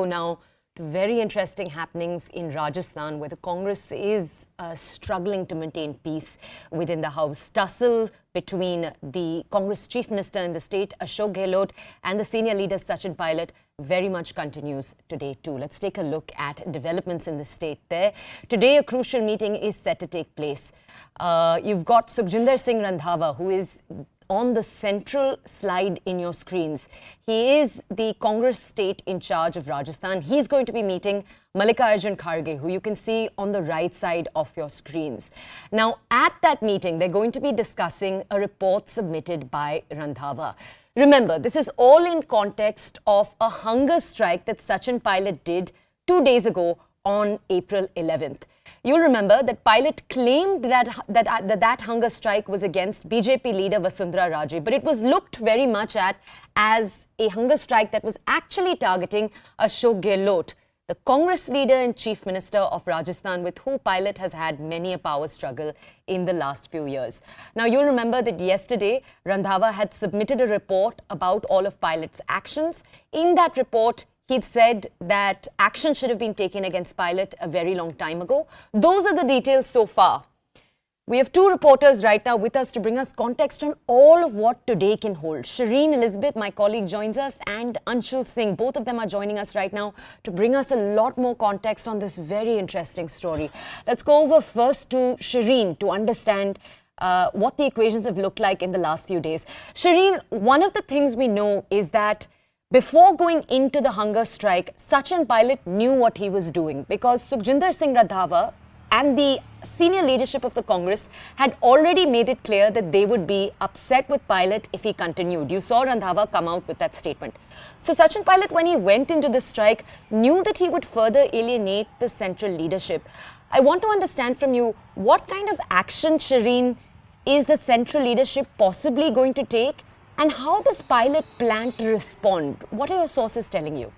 now to very interesting happenings in Rajasthan, where the Congress is struggling to maintain peace within the House. Tussle between the Congress Chief Minister in the state, Ashok Gehlot, and the senior leader, Sachin Pilot, very much continues today too. Let's take a look at developments in the state there. Today, a crucial meeting is set to take place. You've got Sukhjinder Singh Randhawa, who is on the central slide in your screens. He is the Congress state in charge of Rajasthan. He's going to be meeting Mallikarjun Kharge, who you can see on the right side of your screens. Now, at that meeting, they're going to be discussing a report submitted by Randhawa. Remember, this is all in context of a hunger strike that Sachin Pilot did 2 days ago on April 11th. You'll remember that Pilot claimed that hunger strike was against BJP leader Vasundhara Raje, but it was looked very much at as a hunger strike that was actually targeting Ashok Gehlot, the Congress leader and Chief Minister of Rajasthan, with who Pilot has had many a power struggle in the last few years. Now, you'll remember that yesterday, Randhawa had submitted a report about all of Pilot's actions. In that report, he'd said that action should have been taken against Pilot a very long time ago. Those are the details so far. We have two reporters right now with us to bring us context on all of what today can hold. Shireen Elizabeth, my colleague, joins us, and Anshul Singh. Both of them are joining us right now to bring us a lot more context on this very interesting story. Let's go over first to Shireen to understand what the equations have looked like in the last few days. Shireen, one of the things we know is that before going into the hunger strike, Sachin Pilot knew what he was doing, because Sukhjinder Singh Randhawa and the senior leadership of the Congress had already made it clear that they would be upset with Pilot if he continued. You saw Randhawa come out with that statement. So Sachin Pilot, when he went into this strike, knew that he would further alienate the central leadership. I want to understand from you, what kind of action, Shireen, is the central leadership possibly going to take? And how does Pilot plan to respond? What are your sources telling you?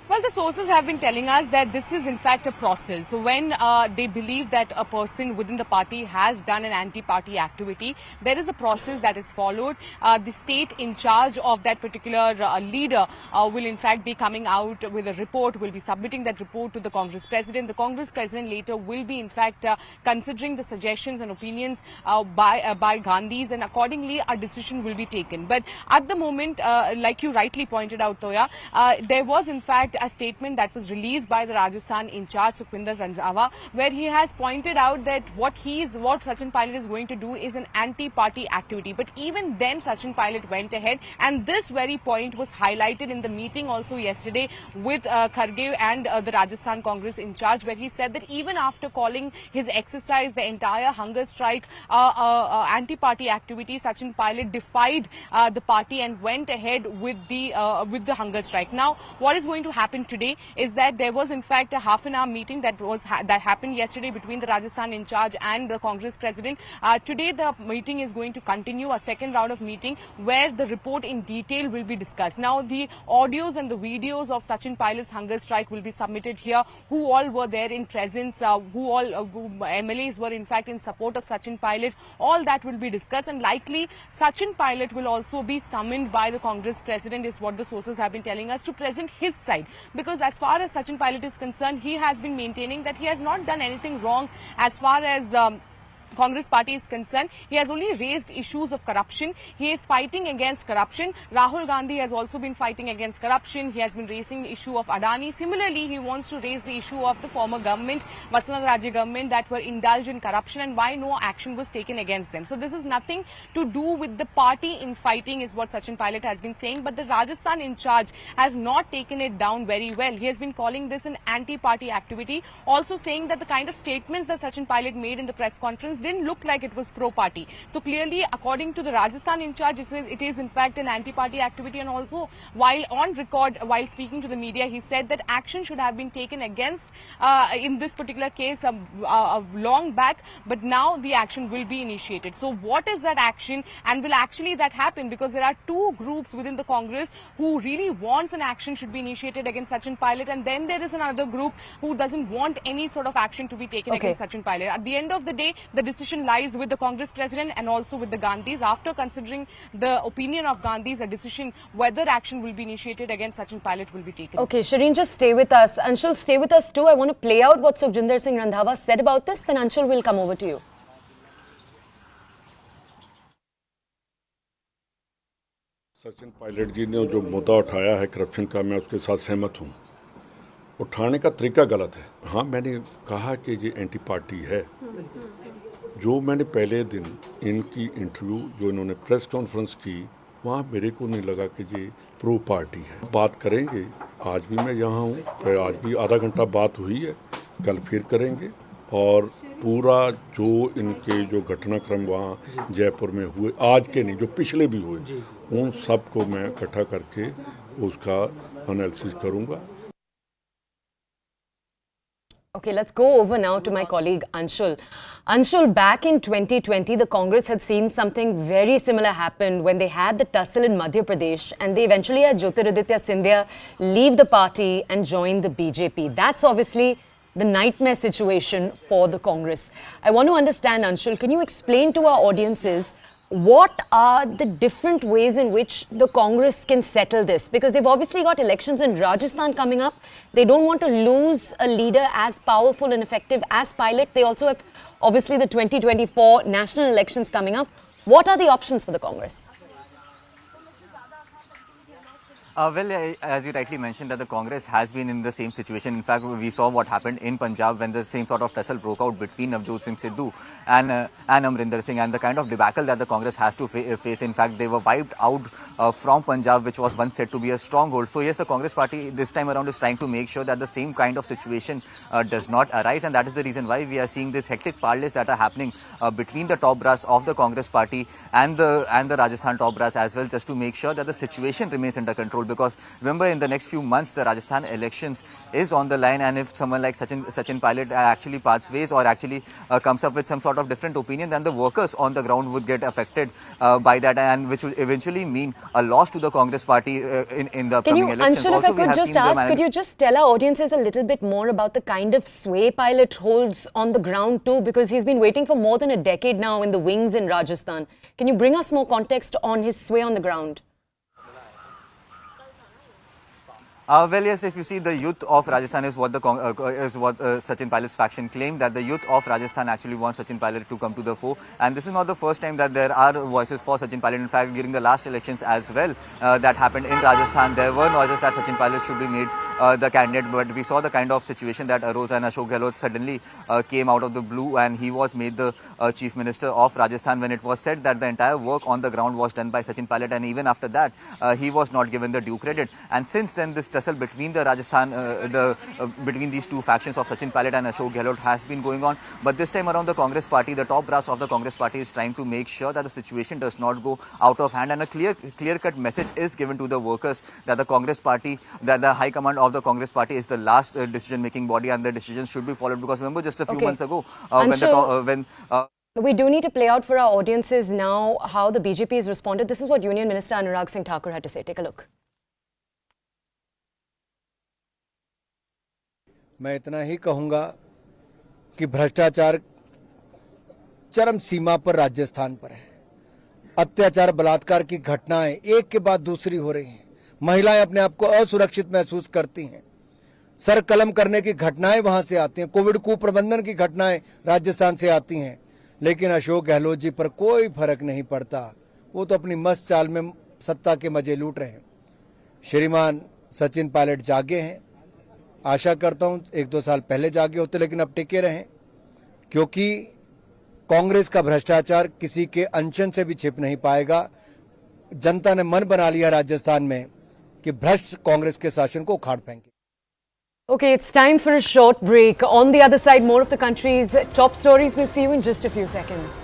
Well, the sources have been telling us that this is in fact a process. So when they believe that a person within the party has done an anti-party activity, there is a process that is followed. The state in charge of that particular leader will in fact be coming out with a report, will be submitting that report to the Congress president. The Congress president later will be in fact considering the suggestions and opinions by Gandhis, and accordingly a decision will be taken. But at the moment, like you rightly pointed out, Toya, there was in fact a statement that was released by the Rajasthan in charge, Sukhjinder Randhawa, where he has pointed out that what Sachin Pilot is going to do is an anti-party activity. But even then, Sachin Pilot went ahead, and this very point was highlighted in the meeting also yesterday with Kharge and the Rajasthan Congress in charge, where he said that even after calling his exercise the entire hunger strike anti-party activity, Sachin Pilot defied the party and went ahead with the hunger strike. Now, what is going to happen today is that there was in fact a half-an-hour meeting that happened yesterday between the Rajasthan in charge and the Congress president. Today the meeting is going to continue, a second round of meeting where the report in detail will be discussed. Now the audios and the videos of Sachin Pilot's hunger strike will be submitted here, who all were there in presence, who MLAs were in fact in support of Sachin Pilot. All that will be discussed, and likely Sachin Pilot will also be summoned by the Congress president, is what the sources have been telling us, to present his side. Because as far as Sachin Pilot is concerned, he has been maintaining that he has not done anything wrong as far as Congress party is concerned. He has only raised issues of corruption. He is fighting against corruption. Rahul Gandhi has also been fighting against corruption. He has been raising the issue of Adani. Similarly, he wants to raise the issue of the former government, Vasundhara Raje government, that were indulged in corruption and why no action was taken against them. So this is nothing to do with the party in fighting, is what Sachin Pilot has been saying. But the Rajasthan in charge has not taken it down very well. He has been calling this an anti-party activity, also saying that the kind of statements that Sachin Pilot made in the press conference didn't look like it was pro-party. So clearly, according to the Rajasthan in charge, it is in fact an anti-party activity. And also, while on record, while speaking to the media, he said that action should have been taken against, in this particular case, long back, but now the action will be initiated. So what is that action, and will actually that happen? Because there are two groups within the Congress who really wants an action should be initiated against Sachin Pilot, and then there is another group who doesn't want any sort of action to be taken against Sachin Pilot. At the end of the day, the decision lies with the Congress president and also with the Gandhis. After considering the opinion of Gandhis, a decision whether action will be initiated against Sachin Pilot will be taken. Okay, Shireen, just stay with us. Anshul, stay with us too. I want to play out what Sukhjinder Singh Randhawa said about this. Then Anshul will come over to you. Sachin Pilot ji ने जो मुद्दा उठाया है corruption का, मैं उसके साथ सहमत हूँ। उठाने का तरीका गलत है। हाँ, मैंने कहा कि ये एंटी पार्टी है। जो मैंने पहले दिन इनकी इंटरव्यू जो इन्होंने प्रेस कॉन्फ्रेंस की, वहाँ मेरे को नहीं लगा कि ये प्रो पार्टी है। बात करेंगे, आज भी मैं यहाँ हूँ, आज भी आधा घंटा बात हुई है, कल फिर करेंगे। और पूरा जो इनके जो घटनाक्रम वहाँ जयपुर में हुए, आज के नहीं जो पिछले भी हुए, उन सब को मैं इकट्ठा करके उसका एनालिसिस करूँगा। Okay, let's go over now to my colleague Anshul. Anshul, back in 2020, the Congress had seen something very similar happen when they had the tussle in Madhya Pradesh and they eventually had Jyotiraditya Scindia leave the party and join the BJP. That's obviously the nightmare situation for the Congress. I want to understand, Anshul, can you explain to our audiences what are the different ways in which the Congress can settle this? Because they've obviously got elections in Rajasthan coming up. They don't want to lose a leader as powerful and effective as Pilot. They also have obviously the 2024 national elections coming up. What are the options for the Congress? Well, as you rightly mentioned, that the Congress has been in the same situation. In fact, we saw what happened in Punjab when the same sort of tussle broke out between Navjot Singh Sidhu and Amrinder Singh, and the kind of debacle that the Congress has to face. In fact, they were wiped out from Punjab, which was once said to be a stronghold. So yes, the Congress party this time around is trying to make sure that the same kind of situation does not arise, and that is the reason why we are seeing this hectic parleys that are happening between the top brass of the Congress party and the Rajasthan top brass as well, just to make sure that the situation remains under control. Because remember, in the next few months, the Rajasthan elections is on the line, and if someone like Sachin Pilot actually parts ways or actually comes up with some sort of different opinion, then the workers on the ground would get affected by that, and which will eventually mean a loss to the Congress party in the upcoming elections. Anshul, if I could just ask, could you just tell our audiences a little bit more about the kind of sway Pilot holds on the ground too? Because he's been waiting for more than a decade now in the wings in Rajasthan. Can you bring us more context on his sway on the ground? Well, yes, if you see, the youth of Rajasthan is what Sachin Pilot's faction claimed, that the youth of Rajasthan actually wants Sachin Pilot to come to the fore. And this is not the first time that there are voices for Sachin Pilot. In fact, during the last elections as well, that happened in Rajasthan, there were noises that Sachin Pilot should be made the candidate. But we saw the kind of situation that arose, and Ashok Gehlot suddenly came out of the blue and he was made the Chief Minister of Rajasthan, when it was said that the entire work on the ground was done by Sachin Pilot. And even after that, he was not given the due credit. And since then, this tussle between the Rajasthan, between these two factions of Sachin Pilot and Ashok Gehlot has been going on. But this time around, the Congress party, the top brass of the Congress party, is trying to make sure that the situation does not go out of hand, and a clear-cut message is given to the workers that the Congress party, that the high command of the Congress party is the last decision-making body, and the decisions should be followed. Because remember, just a few months ago, we do need to play out for our audiences now how the BJP has responded. This is what Union Minister Anurag Singh Thakur had to say. Take a look. मैं इतना ही कहूंगा कि भ्रष्टाचार चरम सीमा पर राजस्थान पर है। अत्याचार, बलात्कार की घटनाएं एक के बाद दूसरी हो रही हैं। महिलाएं अपने आप को असुरक्षित महसूस करती हैं। सर कलम करने की घटनाएं वहां से आती हैं। कोविड कुप्रबंधन की घटनाएं राजस्थान से आती हैं। लेकिन अशोक गहलोत जी पर कोई फर्क नहीं पड़ता। वो तो अपनी मस्त चाल में सत्ता के मजे लूट रहे हैं। श्रीमान सचिन पायलट जागे हैं। आशा करता हूं 1-2 साल पहले जागे होते, लेकिन अब टिके रहें, क्योंकि कांग्रेस का भ्रष्टाचार किसी के अनशन से भी छिप नहीं पाएगा। जनता ने मन बना लिया राजस्थान में कि भ्रष्ट कांग्रेस के शासन को उखाड़ फेंके। Okay, it's time for a short break. On the other side, more of the country's top stories. We'll see you in just a few seconds.